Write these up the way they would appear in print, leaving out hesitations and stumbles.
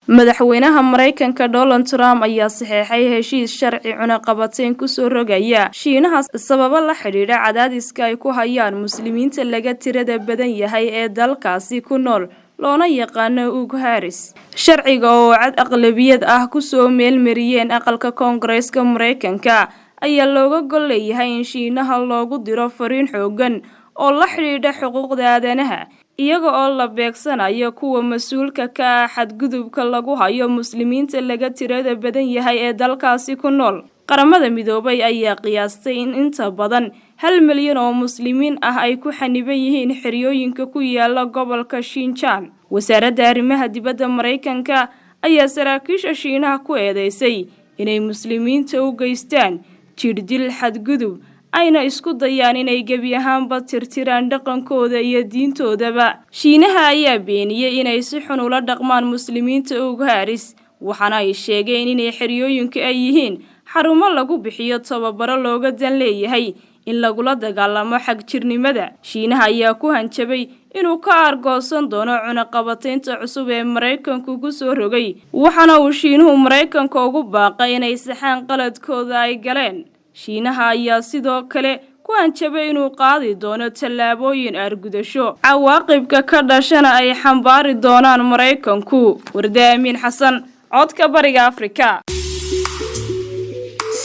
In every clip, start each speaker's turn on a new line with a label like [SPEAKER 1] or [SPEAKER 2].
[SPEAKER 1] madaxweynaha Mareykanka Donald Trump ayaa saxeexay heshiis sharci cunaqabateyn ku soo rogaya Shiinaha sababo la xiriira cadaadiska ay ku hayaan muslimiinta laga tirada badan yahay ee dalkaasi ku nool loona yaqaan Ugharis. Sharciga oo cad aqlabiyad ah ku soo meelmariyeen aqalka Koongareeska Mareykanka ayaa looga gol leeyahay in Shiinaha loogu diro fariin xooggan oo la xiriira xuquuqda aadanaha iyaga oo la beegsanayo kuwa mas'uulka ka ah xadgudubka lagu hayo muslimiinta laga tirada badan yahay ee dalkaasi ku nool. Qaramada Midoobay ayaa qiyaastay in inta badan 1 milyan oo muslimiin ah ay ku xaniban yihiin xeriyooyinka ku yaala gobolka Xinjiang. Wasaaradda Arrimaha Dibadda Mareykanka ayaa saraakiisha Shiinaha ku eedeysay inay muslimiinta u geystaan jirdil xadgudub ayna isku dayaan inay gebi ahaanba tirtiraan dhaqankooda iyo diintoodaba. Shiinaha ayaa beeniyay inay si xun ula dhaqmaan muslimiinta Ugharis, waxaana ay sheegeen inay xeriyooyinka ay yihiin xarumo lagu bixiyo tababaro looga dan leeyahay in lagula dagaalamo xagjirnimada. Shiinaha ayaa ku hanjabay inuu ka argoosan doono cunaqabateynta cusub ee Mareykanku ku soo rogay, waxaana uu Shiinuhu Mareykanka ugu baaqay inay saxaan qaladkooda ay galeen. Shiinaha ayaa sidoo kale ku hanjabay inuu qaadi doono tallaabooyin argudasho cawaaqibka ka dhashana ay xambaari doonaan Mareykanku. Warda Amiin Xasan, codka Bariga Afrika.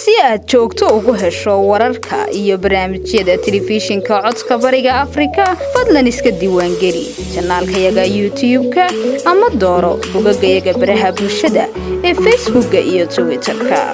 [SPEAKER 2] Si aad joogto ugu hesho wararka iyo barnaamijyada telefishinka codka Bariga Afrika, fadlan iska diiwaangeli channelkayaga YouTube-ka ama dooro bogaggayaga baraha bulshada ee Facebook iyo Twitter-ka.